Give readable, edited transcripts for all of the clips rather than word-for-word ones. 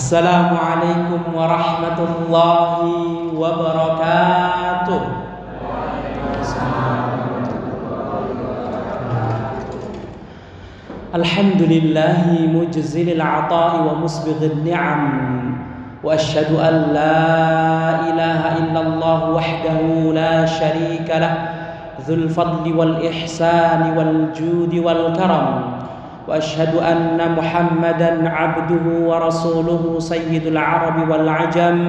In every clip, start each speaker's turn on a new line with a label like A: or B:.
A: Assalamualaikum warahmatullahi wabarakatuh. Alhamdulillahi mujzilil ata'i wa musbighil ni'am. Wa asyhadu an la ilaha illallah wahdahu la syarika lah, dzul fadli wal ihsani wal judi wal karam. Wa asyhadu anna Muhammadan abduhu wa rasuluhu sayyidul arabi wal ajam,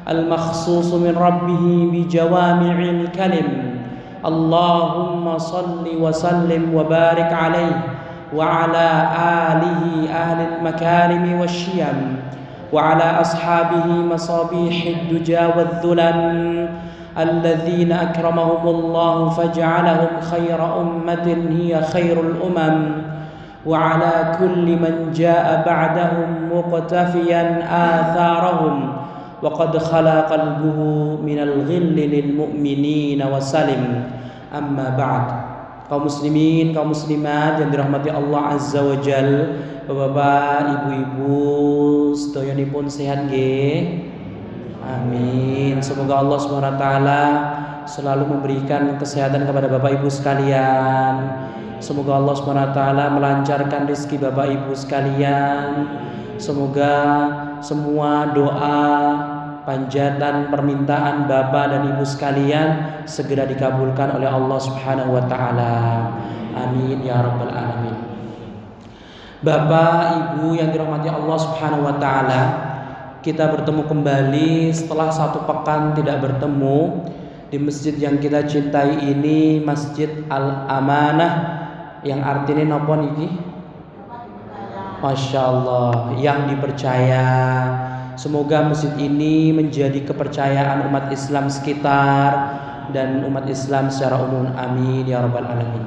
A: al-makhsus min rabbih bi jawami'il kalim. Allahumma salli wa sallim wa barik alaihi wa ala alihi ahlil makarimi wasyiyam wa ala ashabihi masabihid duja wadh-dhulam alladzina akramahumullahu faj'alahum khayra ummatin hiya khairul umam wa ala kulli man jaa ba'dahum muqtafiyan atharahum wa qad khala qalbuhu minal ghilli lil mu'minina wa salim. Amma ba'd. Kaum muslimin, kaum muslimat yang dirahmati Allah Azza wa Jal, Bapak, Ibu-ibu, sedoyonipun sehat nggih? Amin. Semoga Allah Subhanahu wa taala selalu memberikan kesehatan kepada Bapak Ibu sekalian. Semoga Allah Subhanahu wa taala melancarkan rezeki Bapak Ibu sekalian. Semoga semua doa, panjatan, permintaan Bapak dan Ibu sekalian segera dikabulkan oleh Allah Subhanahu wa taala. Amin ya rabbal alamin. Bapak, Ibu yang dirahmati Allah Subhanahu wa taala, kita bertemu kembali setelah satu pekan tidak bertemu di masjid yang kita cintai ini, Masjid Al-Amanah, yang artinya napa niki? Masya Allah, yang dipercaya. Semoga masjid ini menjadi kepercayaan umat Islam sekitar dan umat Islam secara umum. Amin ya rabbal alamin.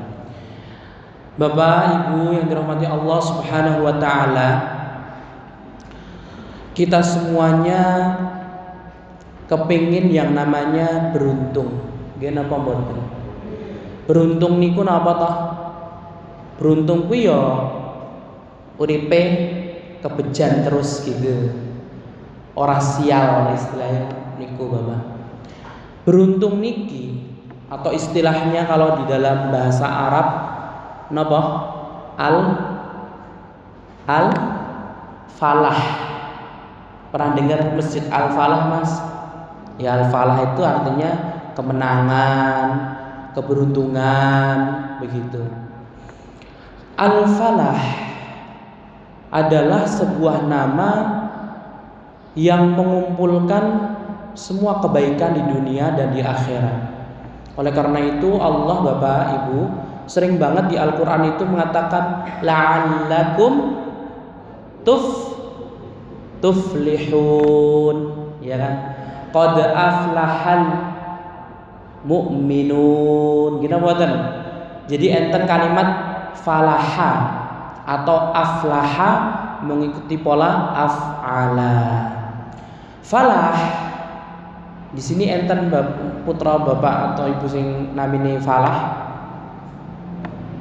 A: Bapak, Ibu yang dirahmati Allah Subhanahu wa taala, kita semuanya kepingin yang namanya beruntung. Nggih napa mboten? Beruntung niku napa toh? Beruntung kuwi ya uripe kebejan terus gitu. Ora sial istilahnya niku Bapak. Beruntung niki atau istilahnya kalau di dalam bahasa Arab napa? Al-falah. Pernah dengar Masjid Al-Falah, Mas? Ya, Al-Falah itu artinya kemenangan, keberuntungan, begitu. Al-Falah adalah sebuah nama yang mengumpulkan semua kebaikan di dunia dan di akhirat. Oleh karena itu Allah, Bapak, Ibu, sering banget di Al-Quran itu mengatakan la'allakum tuflihun, ya kan? Qad aflahal mu'minun. Gina buatan. Jadi enten kalimat falaha atau aflaha mengikuti pola af'ala. Falah di sini enten putra bapak atau ibu sing namine Falah.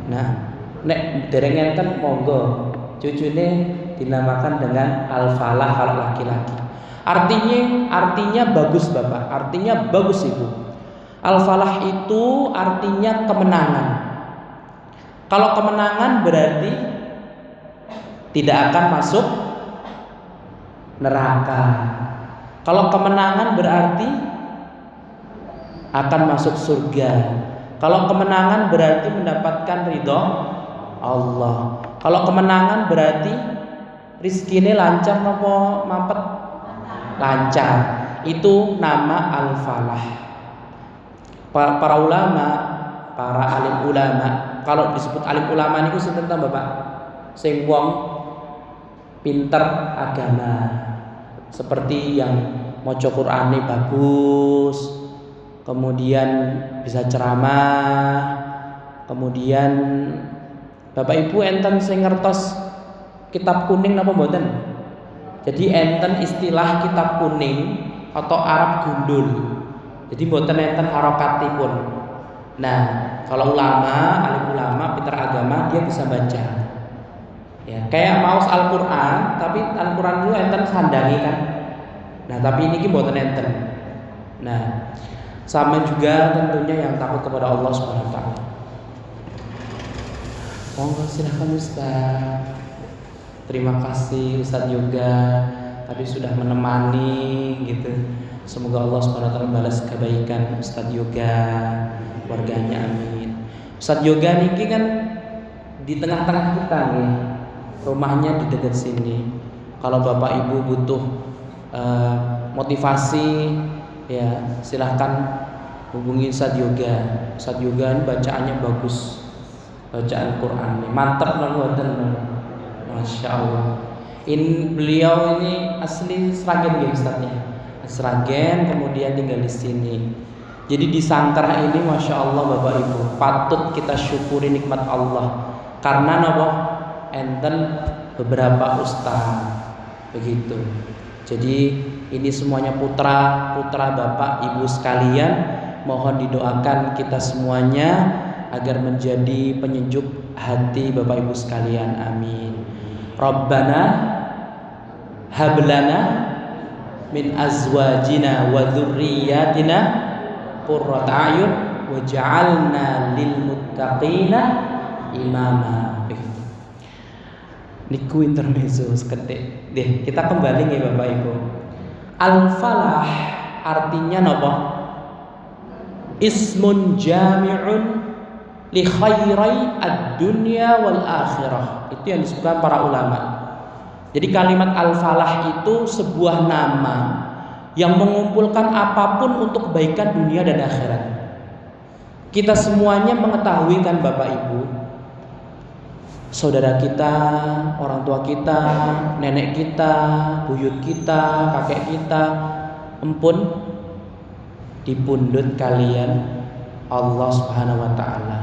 A: Nah, nek dereng enten monggo cucune dinamakan dengan Al-Falah kalau laki-laki. Artinya bagus Bapak, artinya bagus Ibu. Al-Falah itu artinya kemenangan. Kalau kemenangan berarti tidak akan masuk neraka. Kalau kemenangan berarti akan masuk surga. Kalau kemenangan berarti mendapatkan ridho Allah. Kalau kemenangan berarti rizkine lancar nopo mampet? Lancar. Itu nama Al-Falah. Para ulama, para alim ulama, kalau disebut alim ulama niku sinten ta Bapak? Sing wong pinter agama. Seperti yang maca Qur'ane bagus, kemudian bisa ceramah, kemudian Bapak Ibu enten sing ngertos kitab kuning napa mboten? Jadi enten istilah kitab kuning atau Arab gundul. Jadi mboten enten harokatipun. Nah, kalau ulama, alim ulama, pinter agama, dia bisa baca. Ya, kayak maos Al-Qur'an, tapi Al-Qur'an itu enten sandangi kan. Nah, tapi ini mboten enten. Nah, sama juga tentunya yang takut kepada Allah Subhanahu wa taala. Monggo silahkan Ustaz. Terima kasih Ustaz Yoga tadi sudah menemani gitu. Semoga Allah Subhanahu wa taala balas kebaikan Ustaz Yoga, keluarganya, amin. Ustaz Yoga niki kan di tengah-tengah kita nih. Rumahnya di dekat sini. Kalau Bapak Ibu butuh motivasi, ya silahkan hubungi Ustaz Yoga. Ustaz Yoga ini bacaannya bagus, bacaan Quran nih mantap banget, masya Allah. Beliau ini asli Sragen ya Ustaznya, Sragen, kemudian tinggal di sini. Jadi di Sangkrah ini masya Allah Bapak Ibu patut kita syukuri nikmat Allah karena napa enten beberapa ustaz begitu. Jadi ini semuanya putra Bapak Ibu sekalian, mohon didoakan kita semuanya agar menjadi penyejuk hati Bapak Ibu sekalian, amin. Rabbana hablana min azwajina wa dzurriyyatina qurrata a'yun waj'alna lil muttaqina imama. Niku intermezzo seketik. Deh, kita kembali nih Bapak Ibu. Al-falah artinya napa? Ismun jami'un li khairai ad-dunya wal akhirah. Itu yang disebutkan para ulama. Jadi kalimat al-falah itu sebuah nama yang mengumpulkan apapun untuk kebaikan dunia dan akhirat. Kita semuanya mengetahui kan Bapak Ibu, saudara kita, orang tua kita, nenek kita, buyut kita, kakek kita, empun dipundhut kalian Allah Subhanahu wa taala.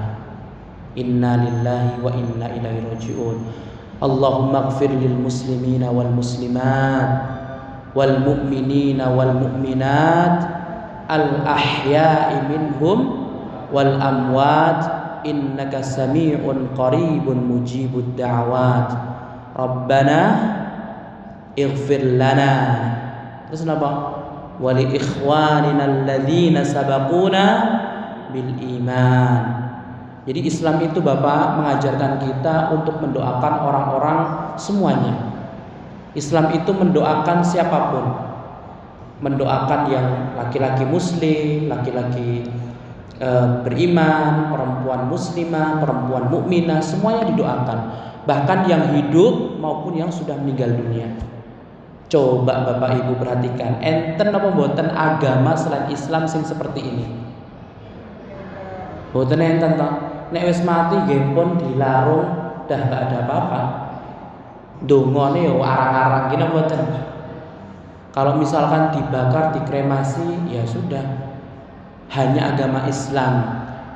A: Inna lillahi wa inna ilaihi raji'un. Allahumma ighfir lil muslimina wal muslimat wal mu'minina wal mu'minat al ahya'i minhum wal amwat innaka sami'un qaribun mujibud da'wat. Rabbana ighfir lana. Terus apa? Wa li ikhwanina alladzina sabaquna bil iman. Jadi Islam itu Bapak mengajarkan kita untuk mendoakan orang-orang semuanya. Islam itu mendoakan siapapun. Mendoakan yang laki-laki muslim, laki-laki beriman, perempuan muslimah, perempuan mukminah, semuanya didoakan. Bahkan yang hidup maupun yang sudah meninggal dunia. Coba Bapak Ibu perhatikan, enten apa mboten agama selain Islam sing seperti ini? Mboten enten toh. Nek wis mati nggih pun dilarung, dah gak ada apa-apa. Dongane yo arang-arang gini mboten. Kalau misalkan dibakar, dikremasi, ya sudah. Hanya agama Islam,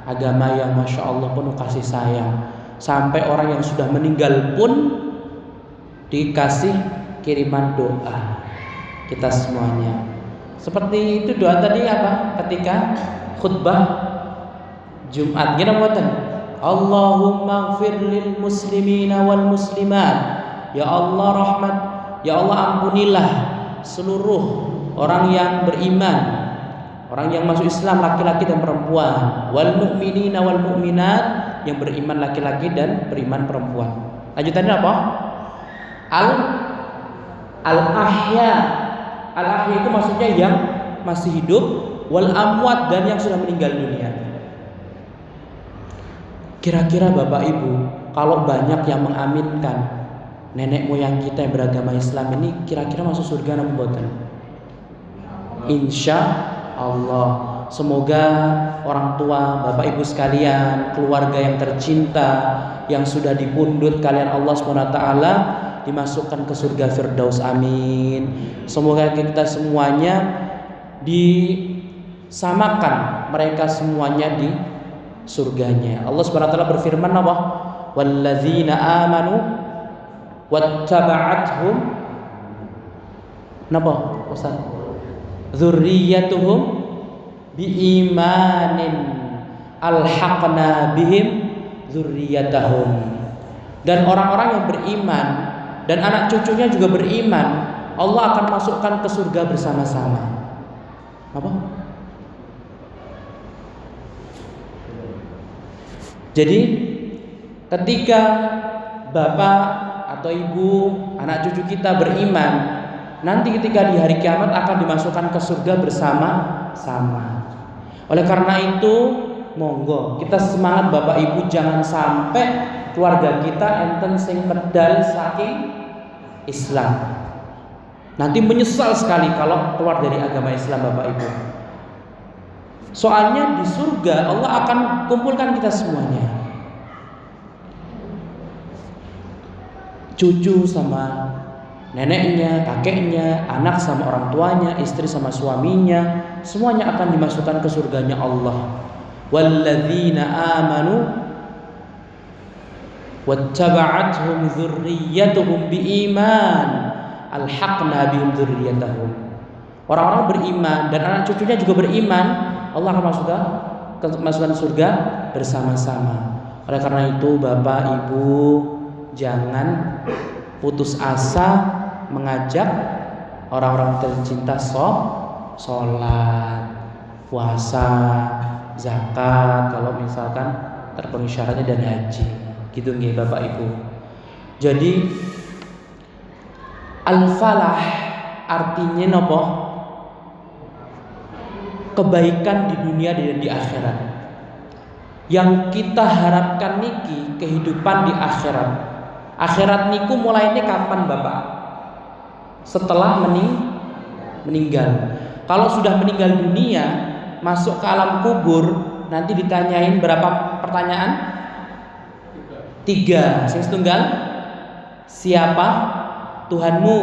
A: agama yang masya Allah penuh kasih sayang. Sampai orang yang sudah meninggal pun dikasih kiriman doa kita semuanya. Seperti itu doa tadi apa? Ketika khutbah Jumat, gimana buatan? Allahumma ighfir lil muslimina wal muslimat. Ya Allah rahmat, ya Allah ampunilah seluruh orang yang beriman, orang yang masuk Islam laki-laki dan perempuan, wal mu'minina wal mu'minat, yang beriman laki-laki dan beriman perempuan. Lanjutannya apa? Al-ahya. Al-ahya itu maksudnya yang masih hidup, wal amwat, dan yang sudah meninggal dunia. Kira-kira Bapak Ibu, kalau banyak yang mengaminkan nenek moyang kita yang beragama Islam ini, kira-kira masuk surga apa mboten? Insya Allah. Semoga orang tua, Bapak Ibu sekalian, keluarga yang tercinta yang sudah dipundhut kalian Allah SWT dimasukkan ke surga Firdaus, amin. Semoga kita semuanya disamakan mereka semuanya di surganya. Allah SWT berfirman apa? Walladzina amanu wattaba'athum napa Ustaz? Dzurriyyatuhum biimanin alhaqna bihim dzurriyyatahum dan orang-orang yang beriman dan anak cucunya juga beriman, Allah akan masukkan ke surga bersama-sama. Apa? Jadi ketika bapak atau ibu, anak cucu kita beriman, nanti ketika di hari kiamat akan dimasukkan ke surga bersama-sama. Oleh karena itu, monggo kita semangat bapak ibu, jangan sampai keluarga kita enten sing medal saking Islam. Nanti menyesal sekali kalau keluar dari agama Islam bapak ibu. Soalnya di surga Allah akan kumpulkan kita semuanya. Cucu sama neneknya, kakeknya, anak sama orang tuanya, istri sama suaminya, semuanya akan dimasukkan ke surganya Allah. Walladzina amanu wattaba'athum dzurriyyatuhum biiman alhaqna bihim dzurriyyatahum. Orang-orang beriman dan anak cucunya juga beriman, Allah akan masukkan surga bersama-sama. Oleh karena itu bapak ibu, jangan putus asa mengajak orang-orang tercinta sholat, puasa, zakat kalau misalkan terpenuhi syaratnya, dan haji. Gitu nggih bapak ibu. Jadi al-falah artinya nopo? Kebaikan di dunia dan di akhirat. Yang kita harapkan niki kehidupan di akhirat. Akhirat niku mulainya kapan bapak? Setelah meninggal. Kalau sudah meninggal dunia, masuk ke alam kubur, nanti ditanyain berapa pertanyaan? 3. Sing setunggal, siapa Tuhanmu?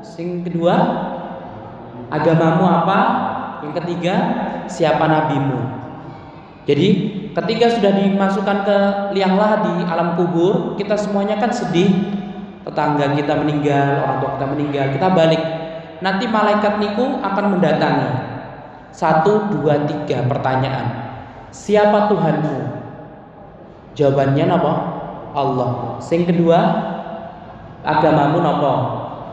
A: Sing kedua, agamamu apa? Yang ketiga, siapa nabimu? Jadi ketika sudah dimasukkan ke liang lahat di alam kubur, kita semuanya kan sedih. Tetangga kita meninggal, orang tua kita meninggal, kita balik. Nanti malaikat niku akan mendatangi. 1, 2, 3 pertanyaan. Siapa Tuhanmu? Jawabannya apa? Allah. Yang kedua, agamamu apa?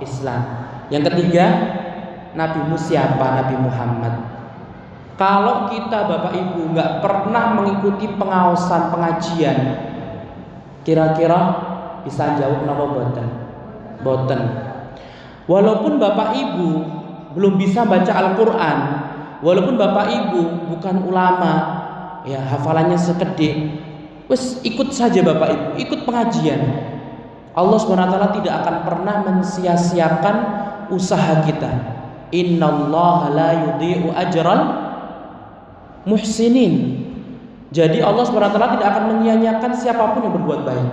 A: Islam. Yang ketiga, nabimu siapa? Nabi Muhammad. Kalau kita bapak ibu nggak pernah mengikuti pengawasan pengajian, kira-kira bisa jawab napa boten. Walaupun bapak ibu belum bisa baca Al-Quran, walaupun bapak ibu bukan ulama, ya hafalannya sekedip, wes ikut saja bapak ibu, ikut pengajian. Allah SWT tidak akan pernah mensia-siakan usaha kita. Innallaha la yudhi'u ajral muhsinin. Jadi Allah SWT tidak akan menyia-nyiakan siapapun yang berbuat baik.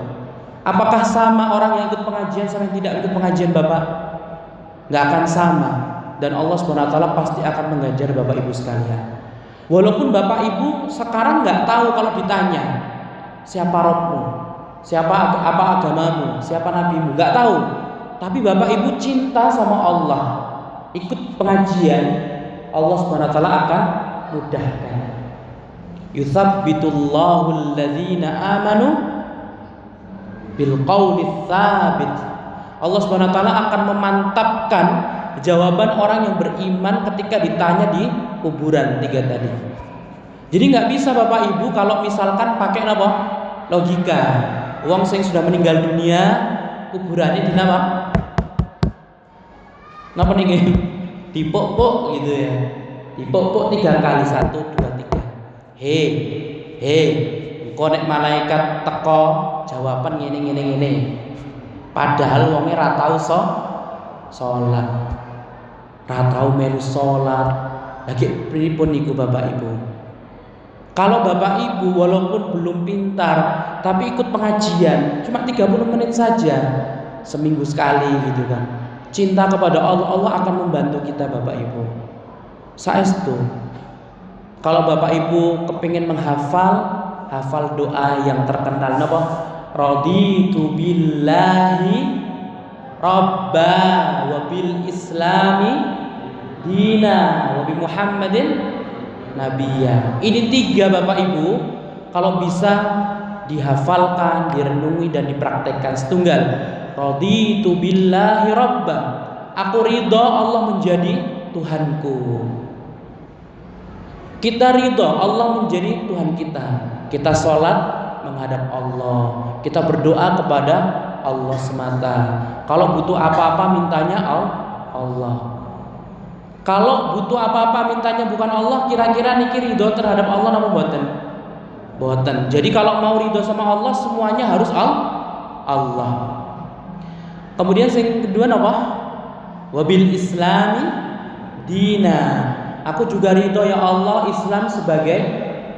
A: Apakah sama orang yang ikut pengajian sama yang tidak ikut pengajian bapak? Gak akan sama. Dan Allah SWT pasti akan mengajar bapak ibu sekalian. Walaupun bapak ibu sekarang gak tahu, kalau ditanya siapa Rabbmu, siapa apa agamamu, siapa nabimu, gak tahu. Tapi bapak ibu cinta sama Allah, ikut pengajian, Allah SWT akan mudahkan. Yuthabbitullahu alladhina amanu bil qawli tsabit. Allah SWT akan memantapkan jawaban orang yang beriman ketika ditanya di kuburan 3 tadi. Jadi nggak bisa bapak ibu kalau misalkan pakai apa? Logika. Wong sing sudah meninggal dunia, kuburannya di napa? Napa nih? Dipok-pok gitu ya. Dipok-pok 3 kali, 1, 2, 3. Hei, engko nek malaikat teko jawaban ngene. Padahal wonge ra tau salat. Ra tau melu salat. Lagi pripun niku bapak ibu? Kalau bapak ibu walaupun belum pintar tapi ikut pengajian cuma 30 menit saja seminggu sekali gitu kan, cinta kepada Allah, Allah akan membantu kita bapak ibu. Saestu kalau bapak ibu kepingin hafal doa yang terkenal napa? Raditu billahi rabba wa bil islami dina wa bi Muhammadin nabiya. Ini 3 bapak ibu kalau bisa dihafalkan, direnungi dan dipraktekkan. Setunggal, raditu billahi rabba, aku ridho Allah menjadi Tuhanku. Kita ridho Allah menjadi Tuhan kita. Kita sholat menghadap Allah, kita berdoa kepada Allah semata. Kalau butuh apa-apa mintanya Allah. Kalau butuh apa-apa mintanya bukan Allah, kira-kira niki ridho terhadap Allah napa mboten? Mboten. Jadi kalau mau ridho sama Allah semuanya harus Allah. Kemudian yang kedua napa? Wabil islami dina. Aku juga ridho ya Allah Islam sebagai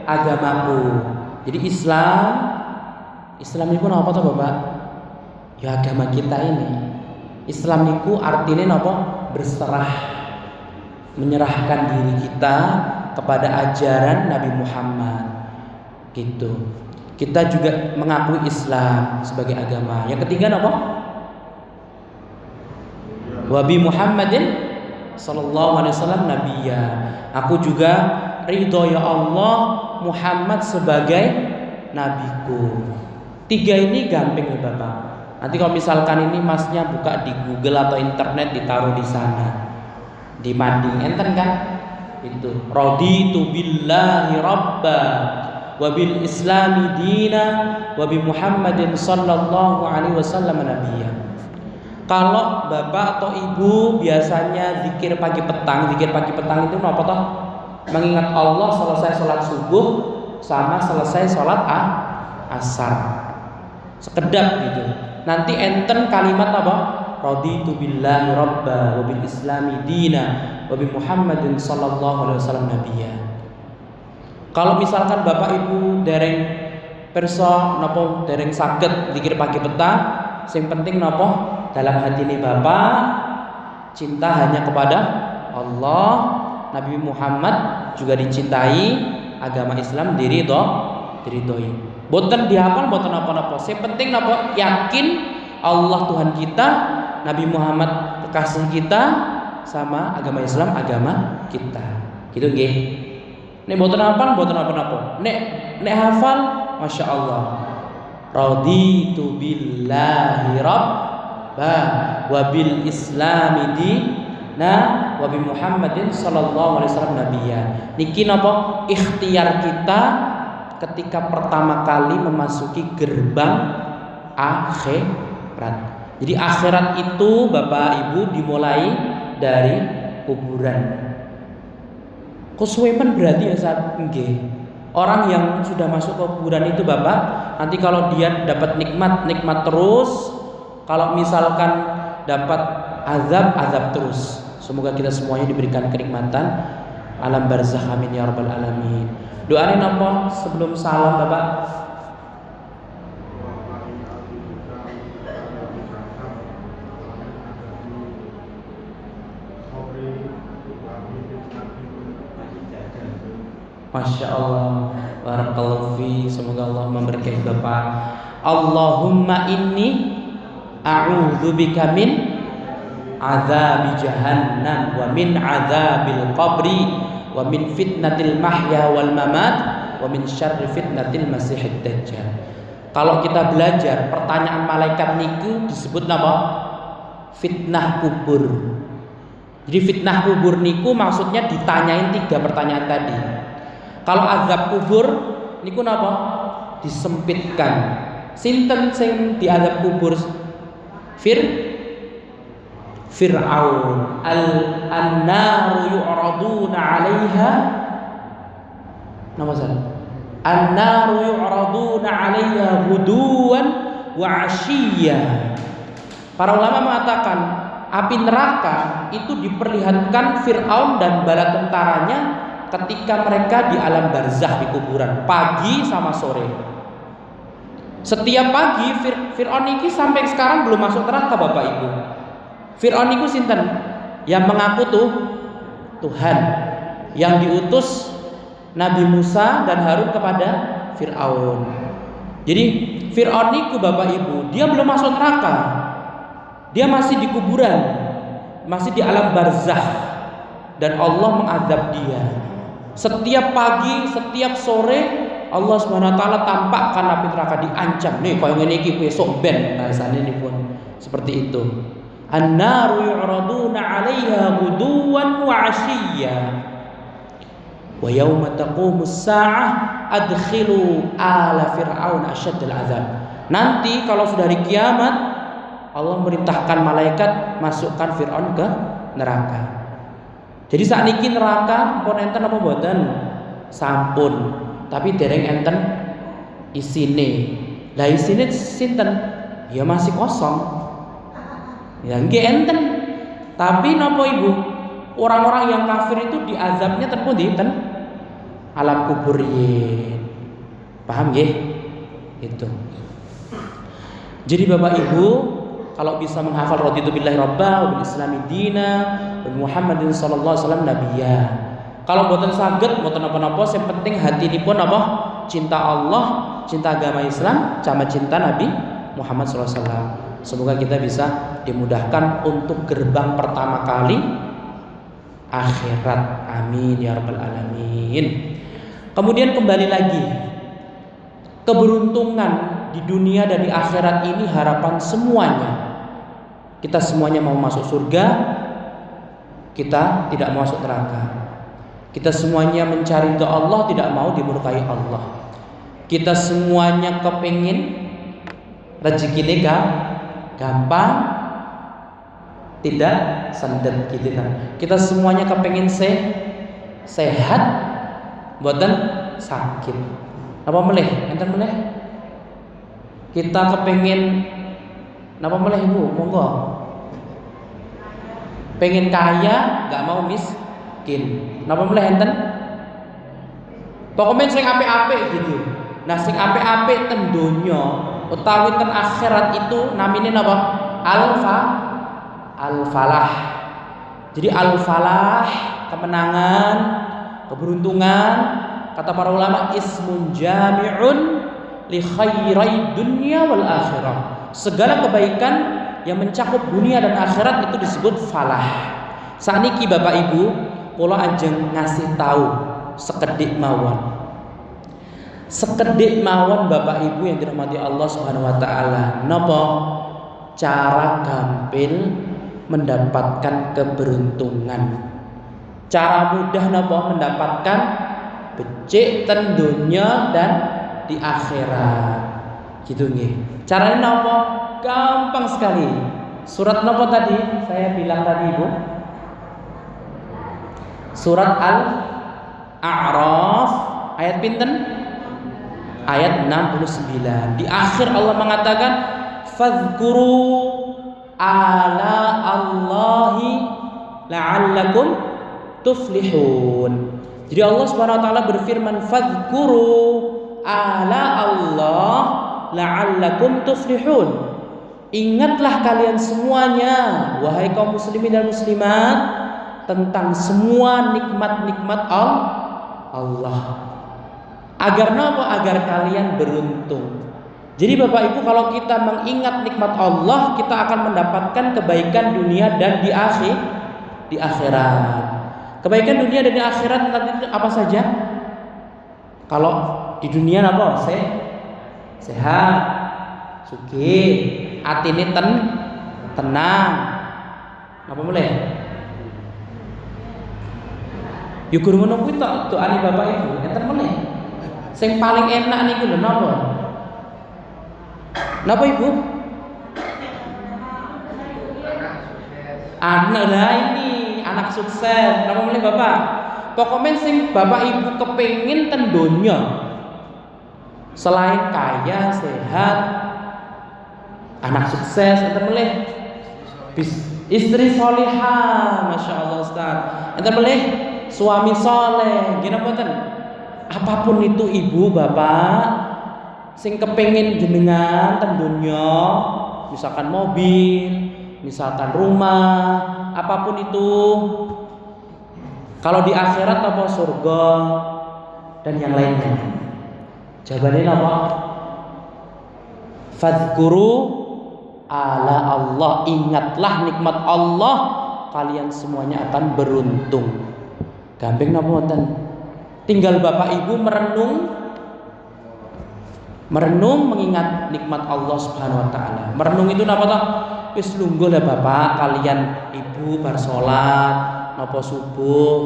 A: agamaku. Jadi Islam itu napa to Bapak? Ya agama kita ini. Islam itu artinya napa? Berserah, menyerahkan diri kita kepada ajaran Nabi Muhammad gitu. Kita juga mengakui Islam sebagai agama. Yang ketiga apa? Wa bi Muhammadin sallallahu alaihi wasallam nabiyya. Aku juga ridho ya Allah Muhammad sebagai nabiku. Tiga ini gampang ya Bapak. Nanti kalau misalkan ini masnya buka di Google atau internet, ditaruh di sana, di mading enten kan itu, raditu billahi rabba wa bil islami dina wa bi Muhammadin sallallahu alaihi wasallam nabiyya. Kalau bapak atau ibu biasanya zikir pagi petang itu apa toh? Mengingat Allah selesai sholat subuh sama selesai sholat asar, sekedap gitu. Nanti enten kalimat apa? Raditu billahi rabba wa bil islami dina wa bi Muhammadin sallallahu alaihi wasallam nabiyya. Kalau misalkan Bapak Ibu dereng perso napa dereng saged zikir pagi petang, sing penting napa dalam hati ini Bapak cinta hanya kepada Allah, Nabi Muhammad juga dicintai, agama Islam diridhoi. Boten dihafal boten apa-apa. Sing penting napa yakin Allah Tuhan kita, Nabi Muhammad kekasih kita, sama agama Islam agama kita. Gitu nggih. Nek mboten hafal mboten apa-apa. Nek hafal Masya Allah. Raditu billahi rabba wa bil islami dina wa bi Muhammadin sallallahu alaihi wasallam nabiyya. Niki napa ikhtiar kita ketika pertama kali memasuki gerbang akhirat. Jadi akhirat itu Bapak Ibu dimulai dari kuburan. Kusuwemen berarti ya saat nggih. Orang yang sudah masuk ke kuburan itu Bapak, nanti kalau dia dapat nikmat terus, kalau misalkan dapat azab terus. Semoga kita semuanya diberikan kenikmatan alam barzakh, amin ya rabbal alamin. Doain apa sebelum salam Bapak? Masya Allah, barakallahu fi. Semoga Allah memberkahi Bapak. Allahumma inni a'udzubika min azabi jahannam wa min azabil qabri wa min fitnatil mahya wal mamat wa min syarri fitnatil masihid dajjal. Kalau kita belajar pertanyaan malaikat niku disebut apa? Fitnah kubur. Jadi fitnah kubur niku maksudnya ditanyain 3 pertanyaan tadi. Kalau azab kubur niku napa? Disempitkan. Sinten sing diazab kubur? Fir'aun. An-naru yu'raduna 'alaiha. Nama saya. An-naru yu'raduna 'alaiha ghuduwan wa 'ashiyya. Para ulama mengatakan api neraka itu diperlihatkan Fir'aun dan bala tentaranya ketika mereka di alam barzakh, di kuburan, pagi sama sore. Setiap pagi Fir'aun ini sampai sekarang belum masuk neraka Bapak Ibu. Fir'aun itu sinten? Yang mengaku Tuhan, yang diutus Nabi Musa dan Harun kepada Fir'aun. Jadi Fir'aun itu Bapak Ibu, dia belum masuk neraka. Dia masih di kuburan, masih di alam barzakh, dan Allah mengazab dia. Setiap pagi, setiap sore Allah Subhanahu wa taala tampakkan api neraka, diancam. Nih koyo ngene iki kowe sok ben bahasane nipun. Seperti itu. An-naru yu'raduna 'alaiha ghuduwan wa 'ashiyya. Wa yauma taqumus sa'ah adkhilu ala fir'aun asyaddal 'adzab. Nanti kalau sudah hari kiamat, Allah merintahkan malaikat masukkan Fir'aun ke neraka. Jadi saat niki neraka mpun enten apa mboten? Sampun. Tapi dereng enten isine. Lah isine sinten? Ya masih kosong. Ya nggih enten. Tapi napa Ibu? Orang-orang yang kafir itu diazabnya ten pundi? Ten alam kubur yen. Paham nggih? Itu. Jadi Bapak Ibu, kalau bisa menghafal raditu billahi rabba wa bil islami dina wa Muhammadin sallallahu alaihi wasallam nabiyya. Kalau mboten saged mboten napa-napa, sing penting hatinipun apa? Cinta Allah, cinta agama Islam, sama cinta Nabi Muhammad sallallahu alaihi wasallam. Semoga kita bisa dimudahkan untuk gerbang pertama kali akhirat. Amin ya rabbal alamin. Kemudian kembali lagi, keberuntungan di dunia dan di akhirat ini harapan semuanya. Kita semuanya mau masuk surga, kita tidak mau masuk neraka. Kita semuanya mencari ridha Allah, tidak mau dimurkai Allah. Kita semuanya kepingin rezeki gampang, tidak sendet gitu kan. Kita semuanya kepingin sehat, mboten sakit. Apa meleh? Enten meleh? Kita kepingin napa meleh Ibu? Monggo. Pengen kaya, nggak mau miskin. Napa meleh enten? Pokoknya sing apik-apik gitu. Nah, sing apik-apik ten donya utawi ten akhirat itu namine napa? Al-falah. Jadi al-falah, kemenangan, keberuntungan, kata para ulama ismun jami'un li khairai dunya wal akhirah. Segala kebaikan yang mencakup dunia dan akhirat itu disebut falah. Saniki Bapak Ibu, kula ajeng ngasih tahu sekedhik mawon. Sekedhik mawon Bapak Ibu yang dirahmati Allah Subhanahu wa taala. Napa cara gampil mendapatkan keberuntungan? Cara mudah napa mendapatkan becik ten donya dan di akhirat. Gitu nggih. Caranya napa? Gampang sekali. Surat napa tadi? Saya bilang tadi Ibu. Surat Al-A'raf ayat pinten? Ayat 69. Di akhir Allah mengatakan fadhkuru ala Allahi la'allakum tuflihun. Jadi Allah Subhanahu wa taala berfirman fadhkuru ala Allah la'allakum tuflihun. Ingatlah kalian semuanya wahai kaum muslimin dan muslimat tentang semua nikmat-nikmat Allah. Agar apa? Agar kalian beruntung. Jadi Bapak Ibu, kalau kita mengingat nikmat Allah, kita akan mendapatkan kebaikan dunia dan di akhirat. Kebaikan dunia dan di akhirat nanti apa saja? Kalau di dunia apa? Sehat, sugih, atine tenang. Apa mulai? Yo guru ngono kuwi tok doane Bapak Ibu, enten meneh. Sing paling enak niku lho napa? Napa Ibu? Anak lah ini, anak sukses. Napa meneh Bapak? Pokoknya sing Bapak Ibu kepengin ten donya. Selain kaya, sehat, anak sukses, enten meneh. Istri solihah, masya Allah Ustaz. Enten meneh suami soleh, gini mboten? Apapun itu Ibu, Bapak, sing kepengin jenengan ten donya, misalkan mobil, misalkan rumah, apapun itu. Kalau di akhirat apa surga dan yang lainnya. Jawabannya apa? Fadhkuru ala Allah, ingatlah nikmat Allah, kalian semuanya akan beruntung. Gampang napa wonten? Tinggal Bapak Ibu merenung Merenung mengingat nikmat Allah Subhanahu wa taala. Merenung itu napa toh? Wis lungguh lah Bapak kalian Ibu bar salat napa subuh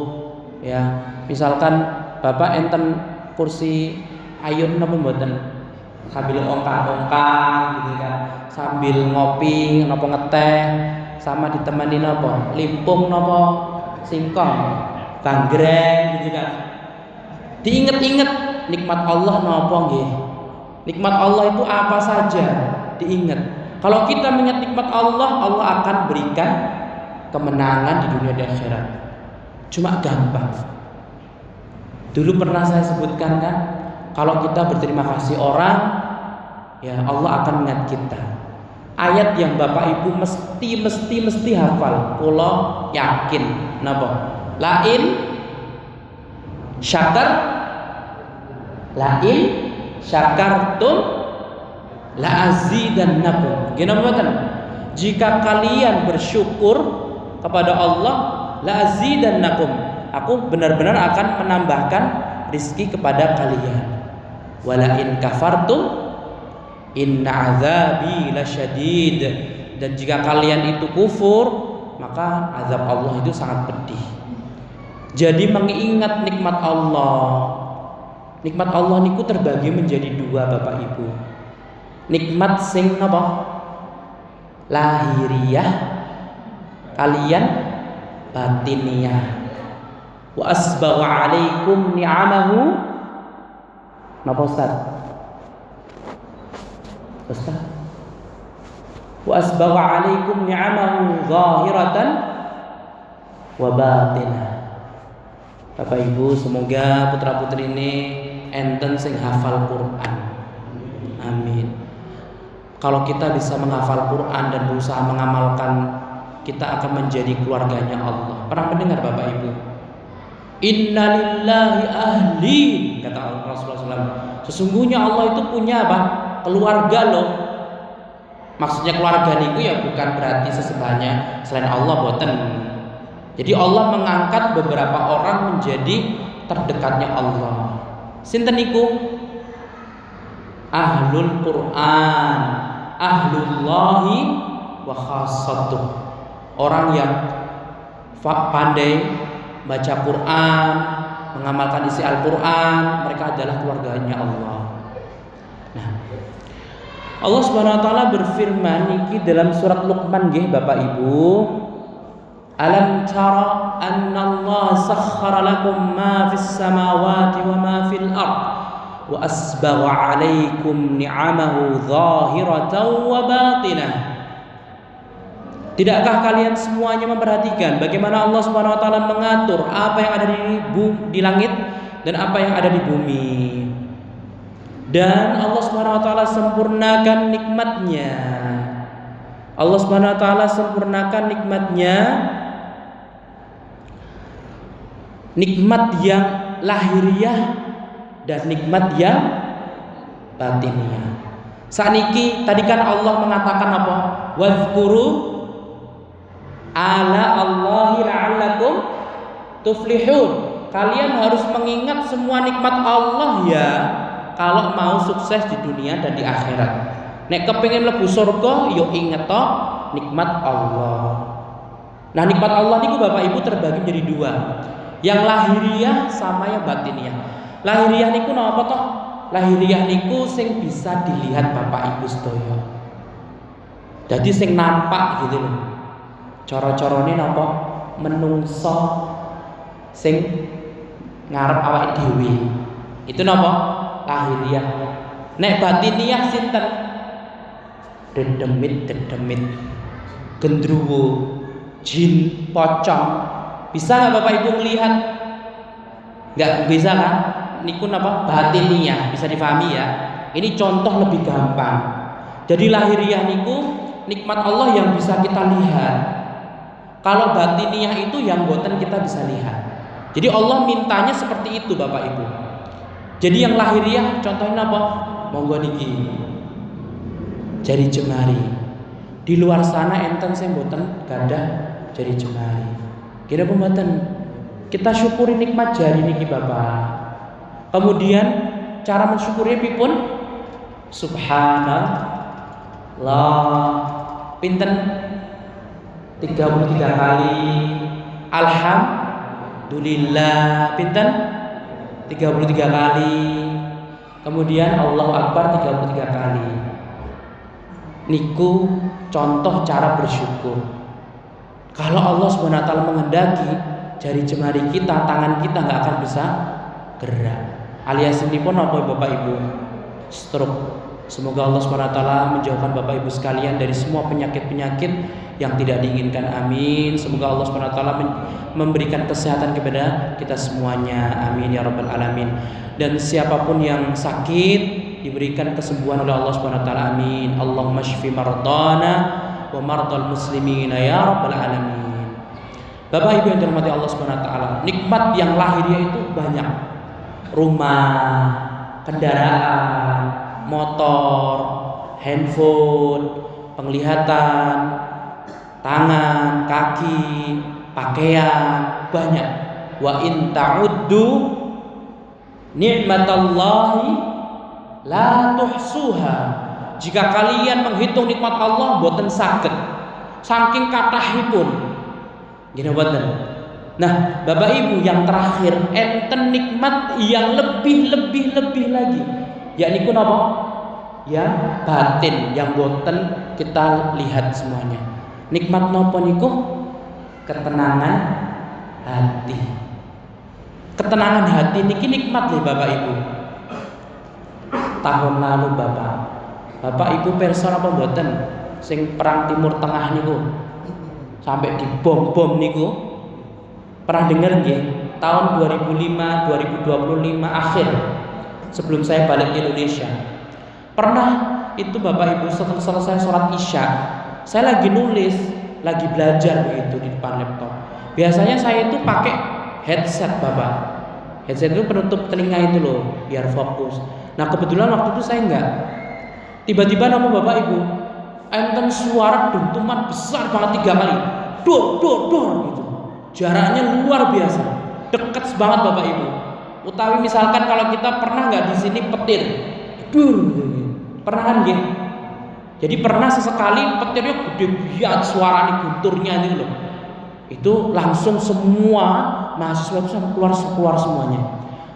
A: ya. Misalkan Bapak enten kursi ayun napa mboten? Sambil ongkang-ongkang gitu kan. Sambil ngopi napa ngeteh sama ditemani napa? Limpung napa singkong, banggreng gitu kan. Diinget-inget nikmat Allah napa nggih? Nikmat Allah itu apa saja diingat. Kalau kita mengingat nikmat Allah, Allah akan berikan kemenangan di dunia dan akhirat. Cuma gampang. Dulu pernah saya sebutkan kan, kalau kita berterima kasih orang, ya Allah akan mengingat kita. Ayat yang Bapak Ibu mesti hafal. Kula yakin napa? Lain syakartum la azidannakum. Gimana mboten? Jika kalian bersyukur kepada Allah, la azidannakum. Aku benar-benar akan menambahkan rizki kepada kalian. Wala in kafartum inna azabi lasyadid. Dan jika kalian itu kufur, maka azab Allah itu sangat pedih. Jadi mengingat nikmat Allah. Nikmat Allah niku terbagi menjadi dua Bapak Ibu. Nikmat sing napa? Lahiriah, kalian batiniyah. Wa asbagha 'alaikum ni'amahu. Napa Ustaz? Ustaz. Wa asbagha 'alaikum ni'amahu zahiratan wa batinah. Bapak Ibu, semoga putra-putri ini enten sing hafal Quran. Amin. Kalau kita bisa menghafal Quran dan berusaha mengamalkan, kita akan menjadi keluarganya Allah. Pernah mendengar Bapak Ibu? Innalillahi ahli, kata Rasulullah SAW. Sesungguhnya Allah itu punya apa? Keluarga loh. Maksudnya keluarga niku ya bukan berarti sesebanya selain Allah boten. Jadi Allah mengangkat beberapa orang menjadi terdekatnya Allah. Sinten niku? Ahlul Quran, ahlullahi wa khassatuh. Orang yang pandai baca Quran, mengamalkan isi Al-Quran, mereka adalah keluarganya Allah. Nah, Allah Subhanahu wa taala berfirman niki dalam surat Luqman nggih Bapak Ibu. Alam tara anna Allah sakhkhara lakum ma fis samawati wa ma fil ard wa asbagha 'alaikum ni'amahu zahiratan wa batinah. Tidakkah kalian semuanya memperhatikan bagaimana Allah Subhanahu wa taala mengatur apa yang ada di langit dan apa yang ada di bumi? Dan Allah Subhanahu wa taala sempurnakan nikmatnya. Allah Subhanahu wa taala sempurnakan nikmatnya. Nikmat yang lahiriah dan nikmat yang batiniah. Saniki tadi kan Allah mengatakan apa? Wazkuru ala Allahi la'allakum tuflihun. Kalian harus mengingat semua nikmat Allah ya, kalau mau sukses di dunia dan di akhirat. Nek kepengin mlebu surga, yo inget toh nikmat Allah. Nah, nikmat Allah niku Bapak Ibu terbagi menjadi dua. Yang lahiriah sama yang batiniah. Lahiriah niku napa toh? Lahiriah niku sing bisa dilihat Bapak Ibu sedaya. Jadi sing nampak gitu loh. Cara-carane napa? Menungso sing ngarep awake dhewe. Itu napa? Lahiriah. Nek batiniah sinten? Dedemit, gendruwo, jin, pocong. Bisa nggak Bapak Ibu melihat? Nggak bisa kan? Niku napa? Batiniah, bisa difahami ya. Ini contoh lebih gampang. Jadi lahiriah niku nikmat Allah yang bisa kita lihat. Kalau batiniah itu yang boten kita bisa lihat. Jadi Allah mintanya seperti itu Bapak Ibu. Jadi yang lahiriah contohnya apa? Monggo niki. Jari jemari. Di luar sana enten sing boten gadah jari jemari. Kira pemboten. Kita syukuri nikmat jari niki Bapak. Kemudian cara mensyukuri pipun? Subhanallah pinten 33 kali. Alhamdulillah pinten 33 kali. Kemudian Allahu Akbar 33 kali. Niku contoh cara bersyukur. Kalau Allah SWT menghendaki, jari jemari kita, tangan kita nggak akan bisa gerak. Alias ini pun apa Bapak Ibu? Stroke. Semoga Allah SWT menjauhkan Bapak Ibu sekalian dari semua penyakit-penyakit yang tidak diinginkan. Amin. Semoga Allah SWT memberikan kesehatan kepada kita semuanya. Amin ya rabbal alamin. Dan siapapun yang sakit diberikan kesembuhan oleh Allah SWT. Amin. Allahumma shfi mardana wa mardal muslimina ya rabbal alamin. Bapak Ibu yang dirahmati Allah SWT, nikmat yang lahiriah itu banyak. Rumah, kendaraan, motor, handphone, penglihatan, tangan, kaki, pakaian, banyak. Wa in ta'uddu ni'matallahi la tuhsuha. Jika kalian menghitung nikmat Allah mboten saged. Saking kathahipun. Gini mboten. Nah, Bapak Ibu yang terakhir, enten nikmat yang lebih lagi. Yakni ku napa? Yang batin, yang boten kita lihat semuanya. Nikmat napa niku? Ketenangan hati. Ketenangan hati niki nikmat lho Bapak Ibu. Tahun lalu Bapak Ibu pirsa napa mboten sing perang Timur Tengah niku sampai dibom-bom niku? Pernah dengar nggih? Tahun 2005, 2025 akhir sebelum saya balik ke Indonesia. Pernah itu Bapak Ibu setelah selesai sholat Isya, saya lagi nulis, lagi belajar begitu di depan laptop. Biasanya saya itu pakai headset Bapak. Headset itu penutup telinga itu loh, biar fokus. Nah kebetulan waktu itu saya enggak. Tiba-tiba nama Bapak Ibu, enten suara dentuman besar banget 3 kali. Dor gitu. Jaraknya luar biasa, dekat banget Bapak Ibu. Utawi misalkan kalau kita pernah nggak di sini petir, pernah kan gitu? Jadi pernah sesekali petirnya gede banget, suaranya gunturnya gitu loh. Itu langsung semua mahasiswa itu keluar semuanya.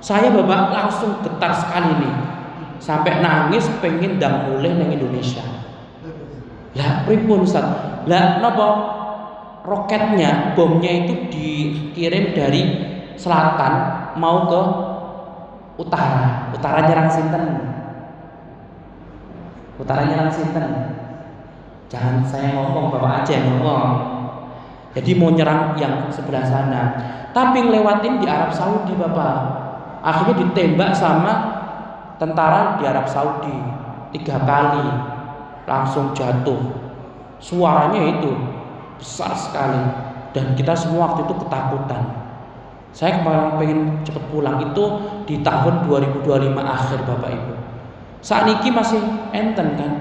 A: Saya Bapak langsung getar sekali nih, sampai nangis pengen ndang mulih nang Indonesia. Lah pripun Ustaz? Lah napa? Roketnya, bomnya itu dikirim dari selatan mau ke utara. Utara nyerang sinten? Utara nyerang sinten? Jangan saya ngomong, Bapak aja yang ngomong. Jadi mau nyerang yang sebelah sana. Tapi ngelewatin di Arab Saudi Bapak. Akhirnya ditembak sama tentara di Arab Saudi 3 kali. Langsung jatuh. Suaranya itu besar sekali dan kita semua waktu itu ketakutan. Saya kemarin pengen cepet pulang itu di tahun 2025 akhir Bapak Ibu. Saat ini masih enten kan.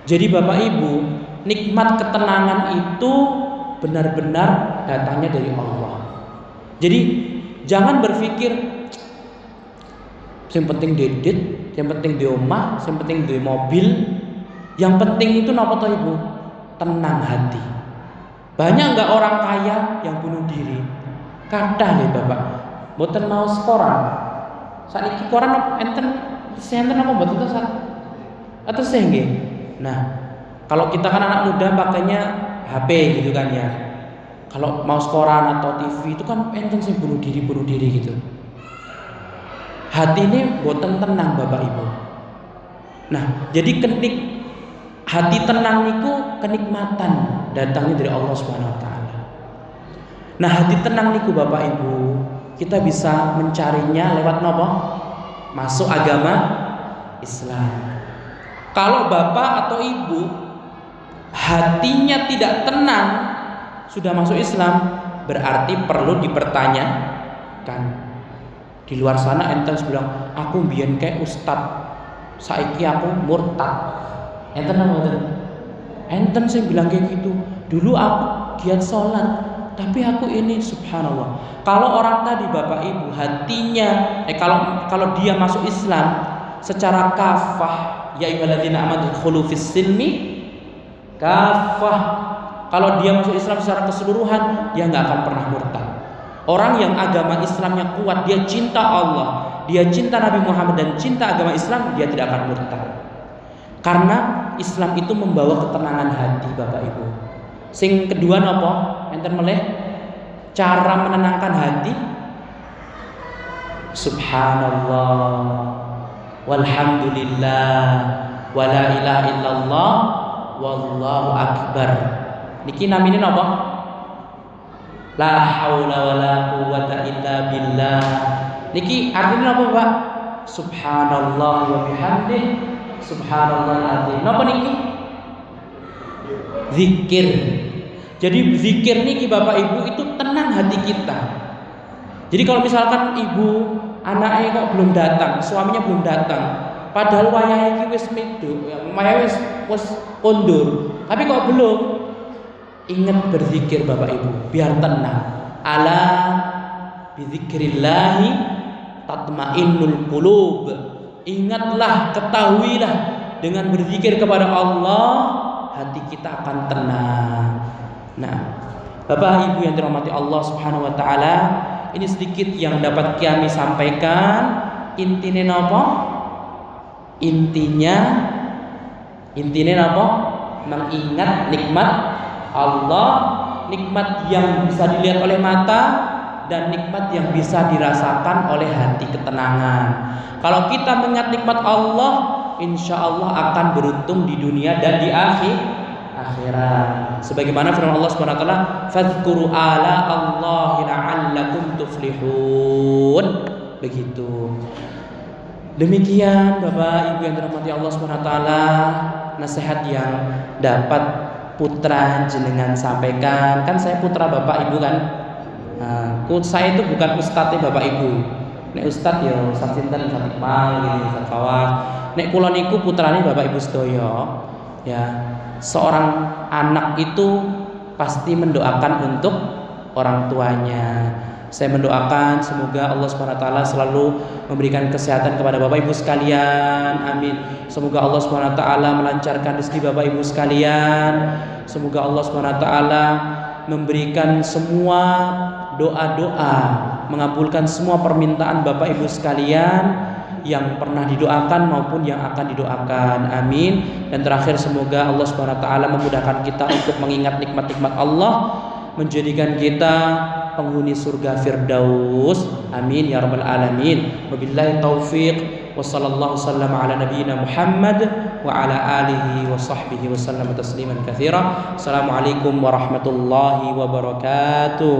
A: Jadi Bapak Ibu, nikmat ketenangan itu benar-benar datangnya dari Allah. Jadi jangan berpikir yang penting dedit, yang penting di omah, yang penting di mobil. Yang penting itu napa toh Ibu? Tenang hati. Banyak nggak orang kaya yang bunuh diri? Kathah nih Bapak. Mboten maos koran. Saiki koran enten apa mboten to sak? Atau nggih. Nah, kalau kita kan anak muda pakainya HP gitu kan ya. Kalau maos koran atau TV itu kan enten sing bunuh diri gitu. Hati ini mboten tenang Bapak Ibu. Nah, jadi hati tenang niku kenikmatan datangnya dari Allah Subhanahu wa taala. Nah, hati tenang niku Bapak Ibu, kita bisa mencarinya lewat napa? Masuk agama Islam. Kalau Bapak atau Ibu hatinya tidak tenang sudah masuk Islam, berarti perlu dipertanyakan. Di luar sana enten bilang, aku mbiyen kayak ustad, saiki aku murtad. Enten apa mboten? Enten sing bilang kayak gitu. Dulu aku giat sholat, tapi aku ini subhanallah. Kalau orang tadi Bapak Ibu hatinya, kalau dia masuk Islam secara kafah, ya ayyuhalladzina amanu dkhulu fis silmi kafah. Kalau dia masuk Islam secara keseluruhan, dia nggak akan pernah murtad. Orang yang agama Islamnya kuat, dia cinta Allah, dia cinta Nabi Muhammad dan cinta agama Islam, dia tidak akan murtad. Karena Islam itu membawa ketenangan hati, Bapak Ibu. Sing kedua napa? Enten meleh cara menenangkan hati. Subhanallah walhamdulillah wala ilaha illallah wallahu akbar. Niki namine napa? La haula wala quwwata illa billah. Niki artinya apa, Pak? Subhanallah wa bihamdih subhanallahil azim. Napa niki? Zikir. Jadi zikir niki Bapak Ibu itu tenang hati kita. Jadi kalau misalkan ibu anaknya kok belum datang, suaminya belum datang, padahal wayahe iki wis medhok, wayahe wis kondur, tapi kok belum, ingat berzikir Bapak Ibu biar tenang. Ala bizikrillahi tatmainnul qulub. Ingatlah, ketahuilah dengan berzikir kepada Allah hati kita akan tenang. Nah, Bapak Ibu yang dirahmati Allah Subhanahu wa taala, ini sedikit yang dapat kami sampaikan. Intinya napa? Intinya napa? Mengingat nikmat Allah, nikmat yang bisa dilihat oleh mata dan nikmat yang bisa dirasakan oleh hati, ketenangan. Kalau kita mengingat nikmat Allah, insya Allah akan beruntung di dunia dan di akhirat. Sebagaimana firman Allah Subhanahu wa taala, "Fadhkuru ala Allahi la'allakum tuflihun." Begitu. Demikian Bapak Ibu yang dirahmati Allah Subhanahu wa taala, nasihat yang dapat putra jenengan sampaikan. Kan saya putra Bapak Ibu kan? Nah, saya itu bukan ustadznya Bapak Ibu. Nek ustadz ya Ustadz sinten, Ustadz Iqbal gitu, Ustadz Fawaz. Nek kula niku putrane Bapak Ibu sedaya. Ya, seorang anak itu pasti mendoakan untuk orang tuanya. Saya mendoakan semoga Allah Subhanahu wa taala selalu memberikan kesehatan kepada Bapak Ibu sekalian. Amin. Semoga Allah Subhanahu wa taala melancarkan rezeki Bapak Ibu sekalian. Semoga Allah Subhanahu wa taala memberikan semua doa-doa, mengabulkan semua permintaan Bapak Ibu sekalian yang pernah didoakan maupun yang akan didoakan. Amin. Dan terakhir semoga Allah Subhanahu wa taala memudahkan kita untuk mengingat nikmat-nikmat Allah, menjadikan kita penghuni surga Firdaus. Amin ya rabbal alamin. Wabillahi taufiq. Wassallallahu sallama ala nabiyyina Muhammad wa ala alihi wa sahbihi wa sallam tasliman katsira. Assalamualaikum warahmatullahi wabarakatuh.